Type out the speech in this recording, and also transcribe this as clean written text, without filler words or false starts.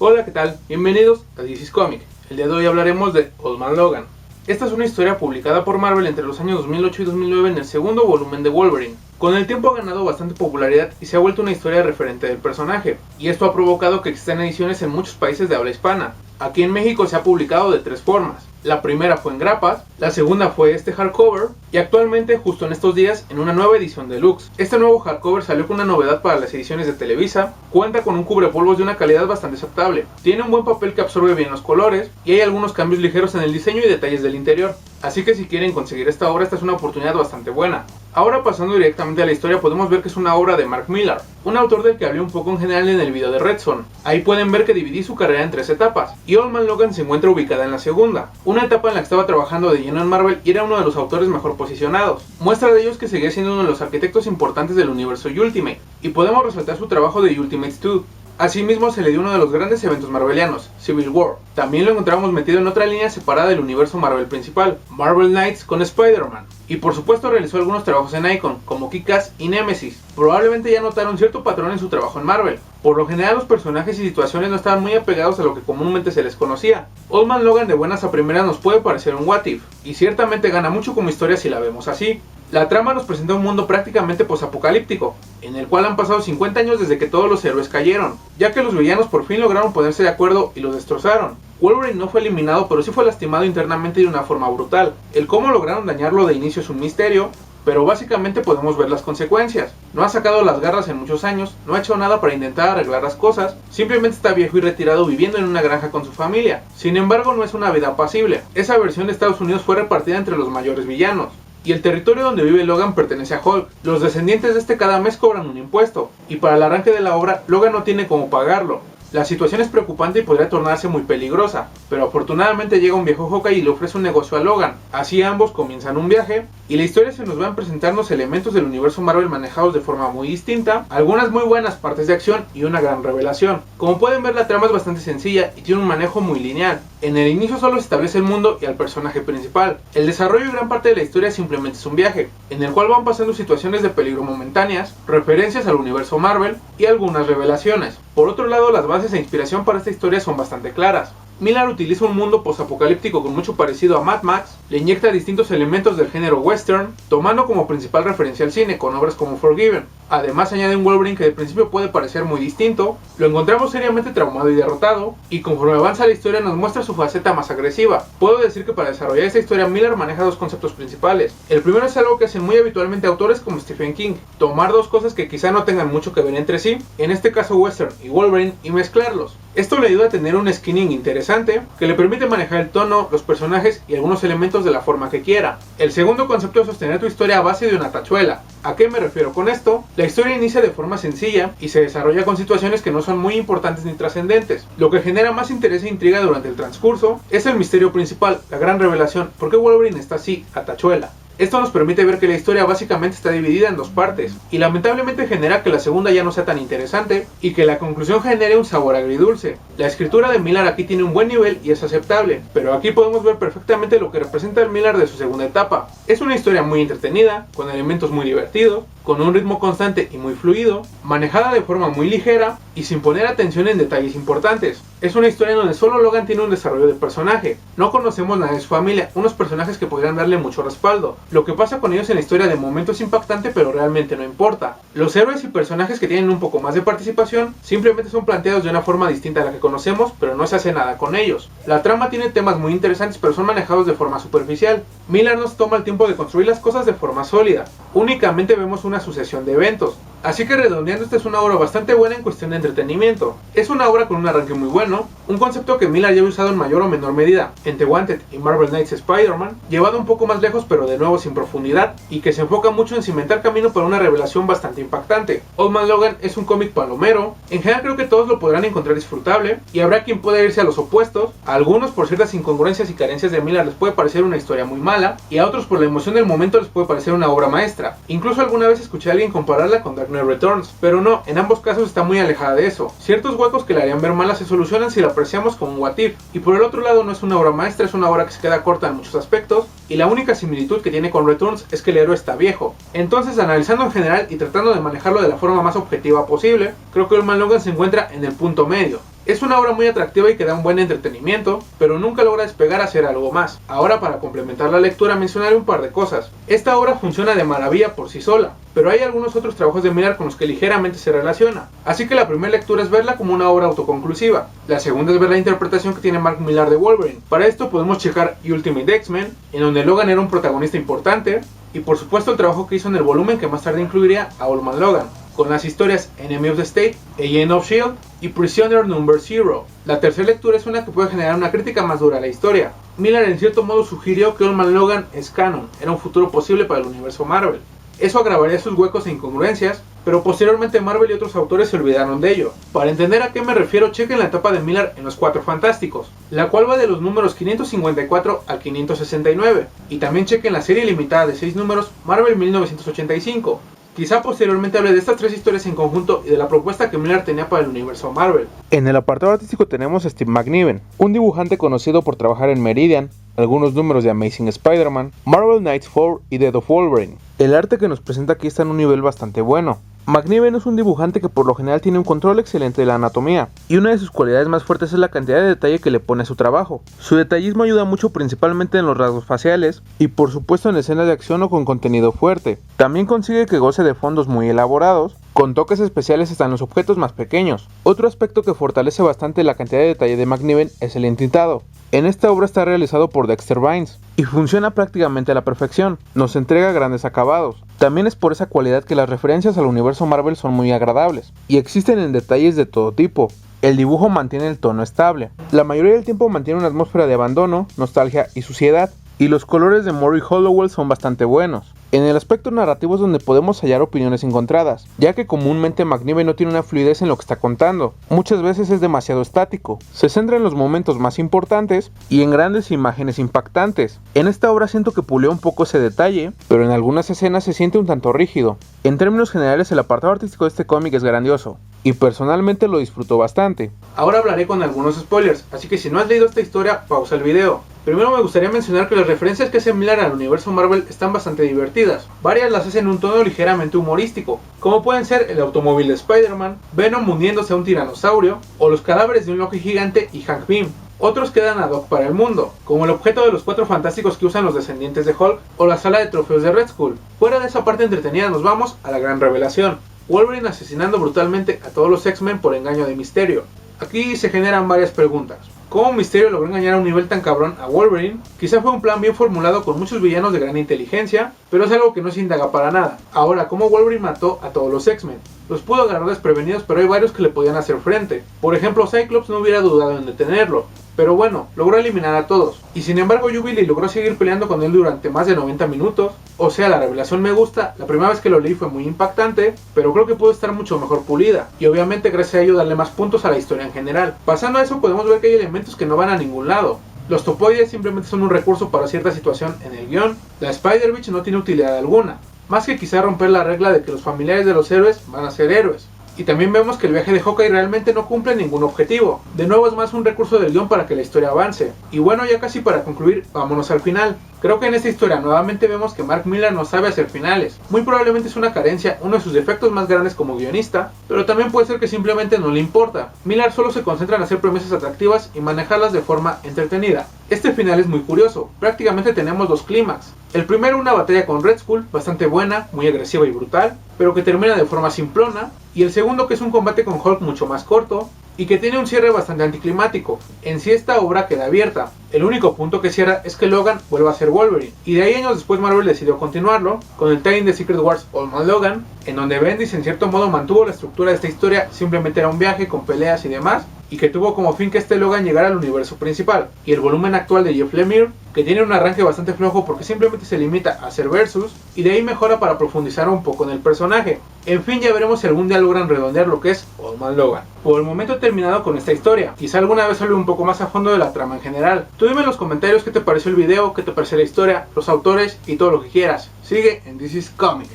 Hola, ¿qué tal? Bienvenidos a DC's Comic. El día de hoy hablaremos de Old Man Logan. Esta es una historia publicada por Marvel entre los años 2008 y 2009 en el segundo volumen de Wolverine. Con el tiempo ha ganado bastante popularidad y se ha vuelto una historia referente del personaje, y esto ha provocado que existan ediciones en muchos países de habla hispana. Aquí en México se ha publicado de tres formas. La primera fue en grapas, la segunda fue este hardcover, y actualmente, justo en estos días, en una nueva edición deluxe. Este nuevo hardcover salió con una novedad para las ediciones de Televisa, cuenta con un cubrepolvos de una calidad bastante aceptable, tiene un buen papel que absorbe bien los colores, y hay algunos cambios ligeros en el diseño y detalles del interior. Así que si quieren conseguir esta obra, esta es una oportunidad bastante buena. Ahora pasando directamente a la historia, podemos ver que es una obra de Mark Millar, un autor del que hablé un poco en general en el video de Red Son. Ahí pueden ver que dividí su carrera en tres etapas, y Old Man Logan se encuentra ubicada en la segunda, una etapa en la que estaba trabajando de lleno en Marvel y era uno de los autores mejor posicionados. Muestra de ello es que seguía siendo uno de los arquitectos importantes del universo Ultimate, y podemos resaltar su trabajo de Ultimates 2. Asimismo se le dio uno de los grandes eventos marvelianos, Civil War. También lo encontramos metido en otra línea separada del universo Marvel principal, Marvel Knights con Spider-Man. Y por supuesto realizó algunos trabajos en Icon, como Kick-Ass y Nemesis. Probablemente ya notaron cierto patrón en su trabajo en Marvel. Por lo general los personajes y situaciones no estaban muy apegados a lo que comúnmente se les conocía. Old Man Logan de buenas a primeras nos puede parecer un what if, y ciertamente gana mucho como historia si la vemos así. La trama nos presenta un mundo prácticamente posapocalíptico, en el cual han pasado 50 años desde que todos los héroes cayeron, ya que los villanos por fin lograron ponerse de acuerdo y los destrozaron. Wolverine no fue eliminado, pero sí fue lastimado internamente de una forma brutal. El cómo lograron dañarlo de inicio es un misterio, pero básicamente podemos ver las consecuencias. No ha sacado las garras en muchos años, no ha hecho nada para intentar arreglar las cosas, simplemente está viejo y retirado viviendo en una granja con su familia. Sin embargo, no es una vida apacible. Esa versión de Estados Unidos fue repartida entre los mayores villanos, y el territorio donde vive Logan pertenece a Hulk. Los descendientes de este cada mes cobran un impuesto, y para el arranque de la obra, Logan no tiene cómo pagarlo. La situación es preocupante y podría tornarse muy peligrosa, pero afortunadamente llega un viejo Hawkeye y le ofrece un negocio a Logan. Así ambos comienzan un viaje, y la historia se nos va a presentarnos elementos del universo Marvel manejados de forma muy distinta, algunas muy buenas partes de acción y una gran revelación. Como pueden ver, la trama es bastante sencilla y tiene un manejo muy lineal. En el inicio solo se establece el mundo y al personaje principal. El desarrollo y gran parte de la historia simplemente es un viaje, en el cual van pasando situaciones de peligro momentáneas, referencias al universo Marvel y algunas revelaciones. Por otro lado, las bases e inspiración para esta historia son bastante claras. Millar utiliza un mundo posapocalíptico con mucho parecido a Mad Max, le inyecta distintos elementos del género western, tomando como principal referencia al cine con obras como Forgiven. Además añade un Wolverine que de principio puede parecer muy distinto, lo encontramos seriamente traumado y derrotado, y conforme avanza la historia nos muestra su faceta más agresiva. Puedo decir que para desarrollar esta historia Millar maneja dos conceptos principales. El primero es algo que hacen muy habitualmente autores como Stephen King, tomar dos cosas que quizá no tengan mucho que ver entre sí, en este caso western y Wolverine, y mezclarlos. Esto le ayuda a tener un skinning interesante, que le permite manejar el tono, los personajes y algunos elementos de la forma que quiera. El segundo concepto es sostener tu historia a base de una tachuela. ¿A qué me refiero con esto? La historia inicia de forma sencilla y se desarrolla con situaciones que no son muy importantes ni trascendentes. Lo que genera más interés e intriga durante el transcurso es el misterio principal, la gran revelación, ¿por qué Wolverine está así, a tachuela? Esto nos permite ver que la historia básicamente está dividida en dos partes, y lamentablemente genera que la segunda ya no sea tan interesante, y que la conclusión genere un sabor agridulce. La escritura de Millar aquí tiene un buen nivel y es aceptable, pero aquí podemos ver perfectamente lo que representa el Millar de su segunda etapa. Es una historia muy entretenida, con elementos muy divertidos, con un ritmo constante y muy fluido, manejada de forma muy ligera y sin poner atención en detalles importantes. Es una historia donde solo Logan tiene un desarrollo de personaje, no conocemos nada de su familia, unos personajes que podrían darle mucho respaldo. Lo que pasa con ellos en la historia de momento es impactante, pero realmente no importa. Los héroes y personajes que tienen un poco más de participación simplemente son planteados de una forma distinta a la que conocemos, pero no se hace nada con ellos. La trama tiene temas muy interesantes, pero son manejados de forma superficial. Millar nos toma el tiempo de construir las cosas de forma sólida. Únicamente vemos una sucesión de eventos. Así que redondeando, esta es una obra bastante buena en cuestión de entretenimiento. Es una obra con un arranque muy bueno, un concepto que Millar ya ha usado en mayor o menor medida en The Wanted y Marvel Knights Spider-Man, llevado un poco más lejos pero de nuevo sin profundidad, y que se enfoca mucho en cimentar camino para una revelación bastante impactante. Old Man Logan es un cómic palomero, en general creo que todos lo podrán encontrar disfrutable, y habrá quien pueda irse a los opuestos. A algunos por ciertas incongruencias y carencias de Millar les puede parecer una historia muy mala, y a otros por la emoción del momento les puede parecer una obra maestra. Incluso alguna vez escuché a alguien compararla con Dark Knight Returns, pero no, en ambos casos está muy alejada de eso. Ciertos huecos que la harían ver mala se solucionan si la apreciamos como un what if, y por el otro lado no es una obra maestra, es una obra que se queda corta en muchos aspectos, y la única similitud que tiene con Returns es que el héroe está viejo. Entonces, analizando en general y tratando de manejarlo de la forma más objetiva posible, creo que Old Man Logan se encuentra en el punto medio. Es una obra muy atractiva y que da un buen entretenimiento, pero nunca logra despegar a hacer algo más. Ahora, para complementar la lectura, mencionaré un par de cosas. Esta obra funciona de maravilla por sí sola, pero hay algunos otros trabajos de Miller con los que ligeramente se relaciona, así que la primera lectura es verla como una obra autoconclusiva. La segunda es ver la interpretación que tiene Mark Millar de Wolverine. Para esto podemos checar Ultimate X-Men, en donde Logan era un protagonista importante, y por supuesto el trabajo que hizo en el volumen que más tarde incluiría a Old Man Logan, con las historias Enemy of the State, Agent of S.H.I.E.L.D. y Prisoner Number 0. La tercera lectura es una que puede generar una crítica más dura a la historia. Miller en cierto modo sugirió que Old Man Logan es canon, era un futuro posible para el universo Marvel. Eso agravaría sus huecos e incongruencias, pero posteriormente Marvel y otros autores se olvidaron de ello. Para entender a qué me refiero, chequen la etapa de Miller en los Cuatro Fantásticos, la cual va de los números 554 al 569, y también chequen la serie limitada de 6 números Marvel 1985. Quizá posteriormente hable de estas tres historias en conjunto y de la propuesta que Miller tenía para el universo Marvel. En el apartado artístico tenemos a Steve McNiven, un dibujante conocido por trabajar en Meridian, algunos números de Amazing Spider-Man, Marvel Knights 4 y Death of Wolverine. El arte que nos presenta aquí está en un nivel bastante bueno. McNiven es un dibujante que por lo general tiene un control excelente de la anatomía, y una de sus cualidades más fuertes es la cantidad de detalle que le pone a su trabajo. Su detallismo ayuda mucho principalmente en los rasgos faciales, y por supuesto en escenas de acción o con contenido fuerte. También consigue que goce de fondos muy elaborados, con toques especiales hasta en los objetos más pequeños. Otro aspecto que fortalece bastante la cantidad de detalle de McNiven es el entintado. En esta obra está realizado por Dexter Vines y funciona prácticamente a la perfección, nos entrega grandes acabados. También es por esa cualidad que las referencias al universo Marvel son muy agradables y existen en detalles de todo tipo. El dibujo mantiene el tono estable, la mayoría del tiempo mantiene una atmósfera de abandono, nostalgia y suciedad, y los colores de Murray Hollowell son bastante buenos. En el aspecto narrativo es donde podemos hallar opiniones encontradas, ya que comúnmente McNiven no tiene una fluidez en lo que está contando, muchas veces es demasiado estático, se centra en los momentos más importantes y en grandes imágenes impactantes. En esta obra siento que pulió un poco ese detalle, pero en algunas escenas se siente un tanto rígido. En términos generales el apartado artístico de este cómic es grandioso, y personalmente lo disfruto bastante. Ahora hablaré con algunos spoilers, así que si no has leído esta historia, pausa el video. Primero me gustaría mencionar que las referencias que hace Miller al universo Marvel están bastante divertidas. Varias las hacen en un tono ligeramente humorístico, como pueden ser el automóvil de Spider-Man, Venom hundiéndose a un tiranosaurio, o los cadáveres de un Loki gigante y Hank Pym. Otros quedan ad hoc para el mundo, como el objeto de los Cuatro Fantásticos que usan los descendientes de Hulk o la sala de trofeos de Red Skull. Fuera de esa parte entretenida nos vamos a la gran revelación. Wolverine asesinando brutalmente a todos los X-Men por engaño de Mysterio. Aquí se generan varias preguntas. ¿Cómo Mysterio logró engañar a un nivel tan cabrón a Wolverine? Quizá fue un plan bien formulado con muchos villanos de gran inteligencia, pero es algo que no se indaga para nada. Ahora, ¿cómo Wolverine mató a todos los X-Men? Los pudo agarrar desprevenidos, pero hay varios que le podían hacer frente. Por ejemplo, Cyclops no hubiera dudado en detenerlo. Pero bueno, logró eliminar a todos. Y sin embargo Jubilee logró seguir peleando con él durante más de 90 minutos. O sea, la revelación me gusta, la primera vez que lo leí fue muy impactante, pero creo que pudo estar mucho mejor pulida. Y obviamente gracias a ello darle más puntos a la historia en general. Pasando a eso podemos ver que hay elementos que no van a ningún lado. Los topoides simplemente son un recurso para cierta situación en el guión. La Spider-Bitch no tiene utilidad alguna, más que quizá romper la regla de que los familiares de los héroes van a ser héroes. Y también vemos que el viaje de Hawkeye realmente no cumple ningún objetivo. De nuevo es más un recurso del guión para que la historia avance. Y bueno, ya casi para concluir, vámonos al final. Creo que en esta historia nuevamente vemos que Mark Millar no sabe hacer finales. Muy probablemente es una carencia, uno de sus defectos más grandes como guionista, pero también puede ser que simplemente no le importa. Millar solo se concentra en hacer promesas atractivas y manejarlas de forma entretenida. Este final es muy curioso, prácticamente tenemos dos clímax. El primero, una batalla con Red Skull, bastante buena, muy agresiva y brutal, pero que termina de forma simplona. Y el segundo, que es un combate con Hulk mucho más corto, y que tiene un cierre bastante anticlimático. En sí esta obra queda abierta. El único punto que cierra es que Logan vuelva a ser Wolverine, y de ahí años después Marvel decidió continuarlo con el tie-in de Secret Wars Old Man Logan, en donde Bendis en cierto modo mantuvo la estructura de esta historia, simplemente era un viaje con peleas y demás, y que tuvo como fin que este Logan llegara al universo principal. Y el volumen actual de Jeff Lemire, que tiene un arranque bastante flojo porque simplemente se limita a hacer versus, y de ahí mejora para profundizar un poco en el personaje. En fin, ya veremos si algún día logran redondear lo que es Old Man Logan. Por el momento he terminado con esta historia, quizá alguna vez hable un poco más a fondo de la trama en general. Tú dime en los comentarios qué te pareció el video, qué te pareció la historia, los autores y todo lo que quieras. Sigue en This Is Comic.